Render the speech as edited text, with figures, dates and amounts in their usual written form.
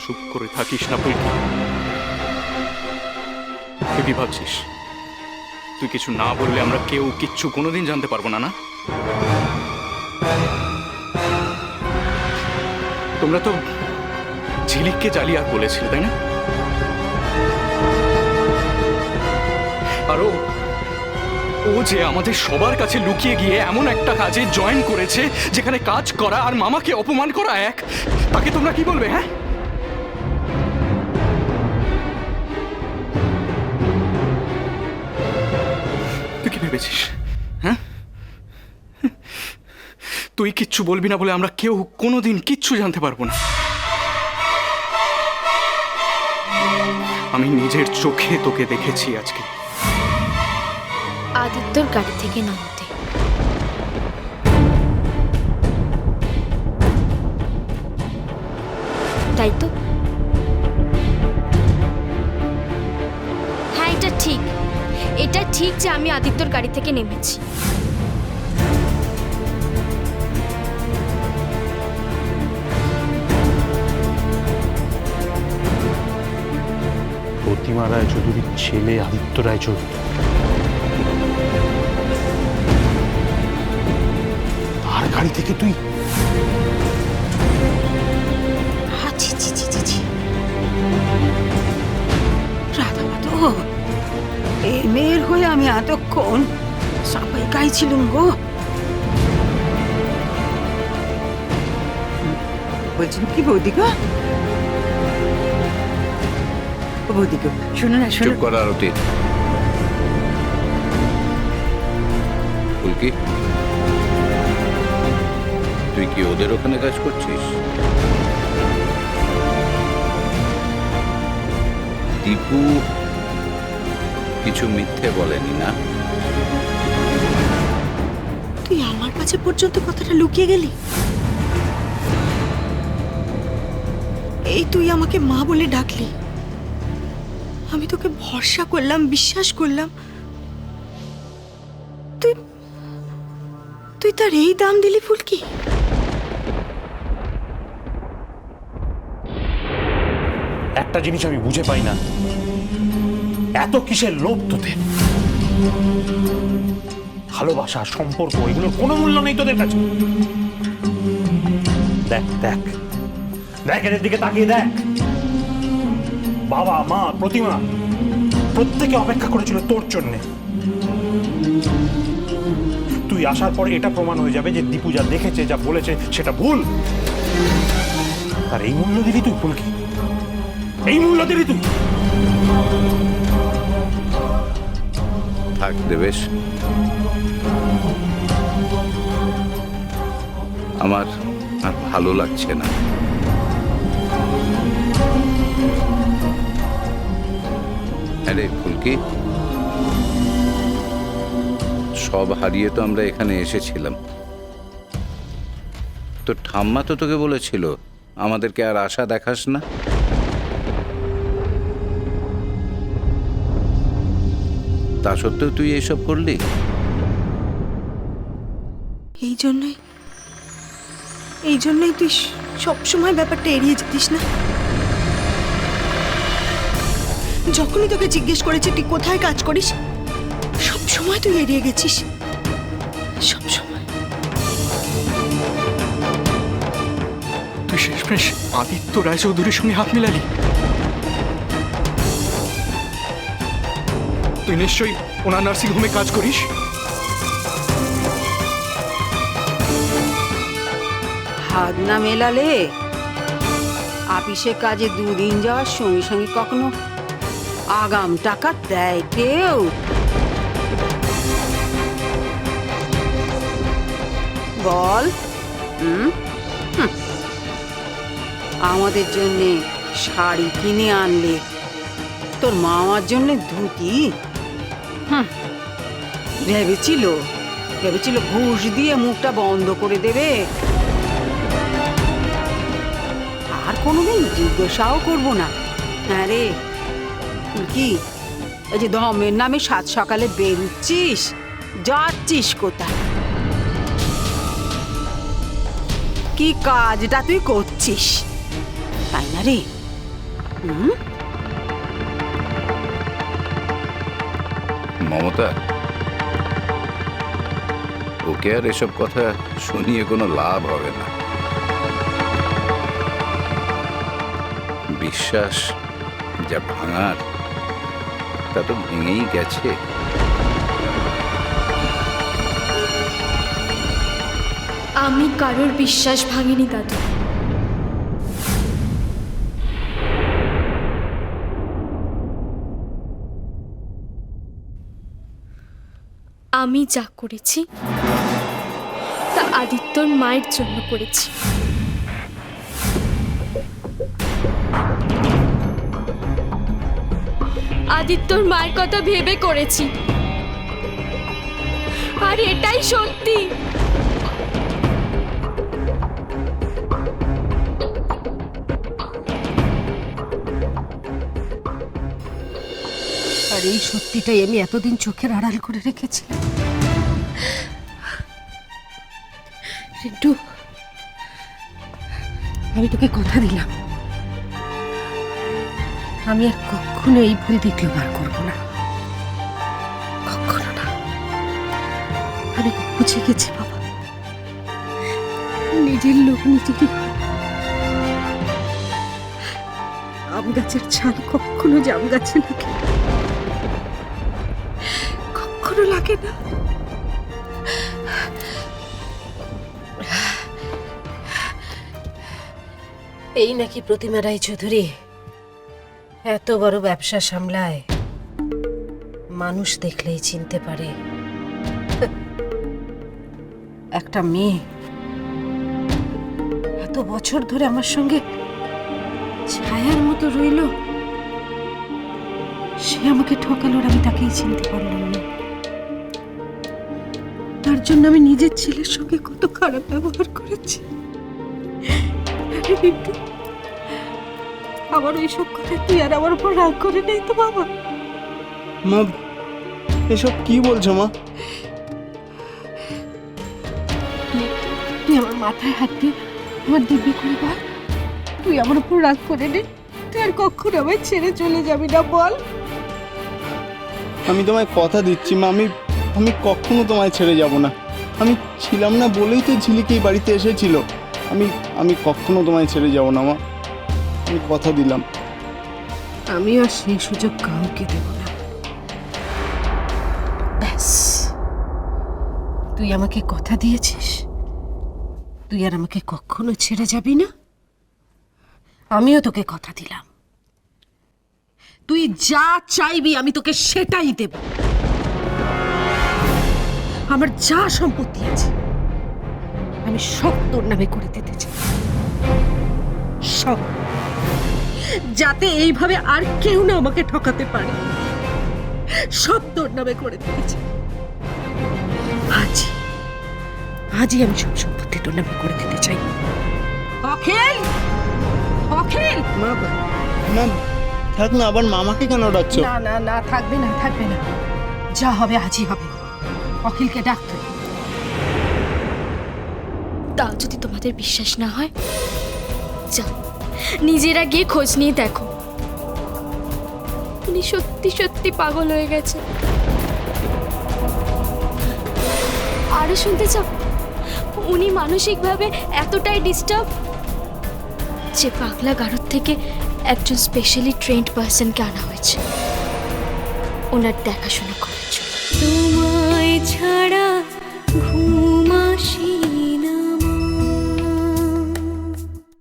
চুপ করে থাকিস না পুলকি। তুই কি ভাবছিস তুই কিছু না বললে আমরা কেউ কিচ্ছু কোনোদিন জানতে পারবো না? না, তোমরা তো ঝিলিককে জালিয়াত বলেছিলে, তাই না? আর ও যে আমাদের সবার কাছে লুকিয়ে গিয়ে এমন একটা কাজে জয়েন করেছে যেখানে কাজ করা আর মামাকে অপমান করা এক, তাকে তোমরা কি বলবে? হ্যাঁ, তুই কি ভেবেছিস? হ্যাঁ, তুই কিচ্ছু বলবি না বলে আমরা কেউ কোনোদিন কিচ্ছু জানতে পারবো না। আমি নিজের চোখে তোকে দেখেছি আজকে আদিত্যর গাড়ি থেকে নামতে। তাই তো? হ্যাঁ, এটা ঠিক, এটা ঠিক যে আমি আদিত্যর গাড়ি থেকে নেমেছি। প্রতিমা রায়চৌধুরীর ছেলে আদিত্য রায়চৌধুরী, তার গাড়ি থেকে তুই? রাধা মাধব, এই মেয়ের হয়ে আমি এতক্ষণ সবাই গাইছিলুম গো। বলছিলাম কি বৌদিগো, বৌদিগো শোনো না, শোনো। চুপ কর আরতি। ফুলকি, তুই কি ওদের ওখানে কাজ করছিস? দীপু কিছু মিথ্যে বলেনি না? তুই আমার কাছে পর্যন্ত কথাটা লুকিয়ে গেলি? এই তুই আমাকে মা বলে ডাকলি, আমি তোকে ভরসা করলাম, বিশ্বাস করলাম, তুই তুই তার এই দাম দিলি ফুলকি? একটা জিনিস আমি বুঝে পাই না, এত কিসের লোভ তোদের? ভালোবাসা, সম্পর্ক, এগুলোর কোনো মূল্য নেই তোদের কাছে? দেখ দেখ দেখ, এদের দিকে তাকিয়ে দেখ। বাবা, মা, প্রতিমা প্রত্যেকে অপেক্ষা করেছিল তোর জন্যে। তুই আসার পরে এটা প্রমাণ হয়ে যাবে যে দীপু যা দেখেছে, যা বলেছে সেটা ভুল। আর এই মূল্য দিলি তুই ফুলকি? এই মূল্য দিলি তুই? থাক দেবেশ, আমার আর ভালো লাগছে না। আরে ফুলকি, সব হারিয়ে তো আমরা এখানে এসেছিলাম। তো ঠাম্মা তো তোকে বলেছিল আমাদেরকে আর আশা দেখাস না। তা সত্ত্বেও তুই এসব করলি? এই জন্যই তুই সবসময় ব্যাপারটা এড়িয়ে যেতিস না? যখনই তোকে জিজ্ঞেস করেছে তুই কোথায় কাজ করিস, সব সময় তুই এড়িয়ে গেছিস, সব সময়। তুই শেষমেশ আদিত্য রায়চৌধুরীর সঙ্গে হাত মিলালি? তুই নিশ্চয়ই ওনার নার্সিং হোমে কাজ করিস? হাত না মেলালে আপিসে কাজে দুদিন যাওয়ার সঙ্গে সঙ্গে কখনো আগাম টাকা দেয় কেউ? বল। আমাদের জন্যে শাড়ি কিনে আনলে, তোর মামার জন্য ধুতি। ভেবেছিল ঘুষ দিয়ে মুখটা বন্ধ করে দেবে, আর কোনোদিন জিজ্ঞাসাও করবো না। হ্যাঁ রে কি, এই যে ধমের নামে সাত সকালে বেরুচ্ছিস, যাচ্ছিস কোথায়? কি কাজটা তুই করছিস, তাই না রে? মমতা, ওকে আর এসব কথা শুনিয়ে কোনো লাভ হবে না। বিশ্বাস যা ভাঙার তা তো ভেঙেই গেছে। আমি কারোর বিশ্বাস ভাঙিনি দাদু। আমি যা করেছি তা আদিত্যর মায়ের জন্য করেছি। আদিত্যর মায়ের কথা ভেবে করেছি, আর এটাই সত্যি। আর এই সত্যিটাই আমি এতদিন চোখের আড়াল করে রেখেছি। রিন্টু, আমি তোকে কথা দিলাম, আমি আর কখনো এই ভুল দ্বিতীয়বার করবো না, কখনো না। আমি বুঝে গেছি বাবা, নিজের লোক নিজেরই হয়। আম গাছের ছাল কখনো জাম গাছে লাগে, কখনো লাগে না। এই নাকি প্রতিমা রায়চৌধুরী এত বড় ব্যবসা সামলায়, মানুষ দেখলেই চিনতে পারে। একটা মেয়ে এত বছর ধরে আমার সঙ্গে ছায়ার মতো রইল, সে আমাকে ঠকালো আর আমি তাকেই চিনতে পারলাম না। তার জন্য আমি নিজের ছেলের সঙ্গে কত খারাপ ব্যবহার করেছি। আরে বিট্টু, আমার ওইসব কথা তুই আর আমার উপর রাগ করে নেই তো বাবা? মা, এসব কি বলছো মা? তুই আমার মাথায় হাত দিয়ে আমার দিব্যি করে বল, তুই আমার উপর রাগ করে নে, তুই আর কখনো আমায় ছেড়ে চলে যাবি না, বল। আমি তোমায় কথা দিচ্ছি মা, আমি কখনো তোমায় ছেড়ে যাব না। আমি ছিলাম না বলেই তো ঝিলিক এই বাড়িতে এসেছিল। আমি কখনো তোমায় ছেড়ে যাব না মা, আমি কথা দিলাম। আমি আর সেই সুযোগ কাউকে দেব না। ব্যাস, তুই আমাকে কথা দিয়েছিস, তুই আর আমাকে কখনো ছেড়ে যাবি না। আমিও তোকে কথা দিলাম, তুই যা চাইবি আমি তোকে সেটাই দেব। আমার যা সম্পত্তি আছে আমি সব তোর নামে করে দিতে চাই, সব, যাতে এইভাবে আর কেউ না আমাকে ঠকাতে পারে। সব তোর নামে করে দিতে চাই। আজই আমি সব সম্পত্তি তোর নামে করে দিতে চাই। অখিল, অখিল! মা না, থাক না, আবার মামাকে কেন ডাকছো? না না না, থাকবে না, থাকবে না, যা হবে আজই হবে। অখিলকে ডাকতে। তাও যদি তোমাদের বিশ্বাস না হয়, যাও নিজেরা গিয়ে খোঁজ নিয়ে দেখো। উনি সত্যি সত্যি পাগল হয়ে গেছে। আরো শুনতে চাও, উনি মানসিকভাবে এতটাই ডিস্টার্ব যে পাগলা গারদ থেকে একজন স্পেশালি ট্রেন্ড পার্সনকে আনা হয়েছে ওনার দেখাশোনা করার জন্য। তোমায় ছাড়া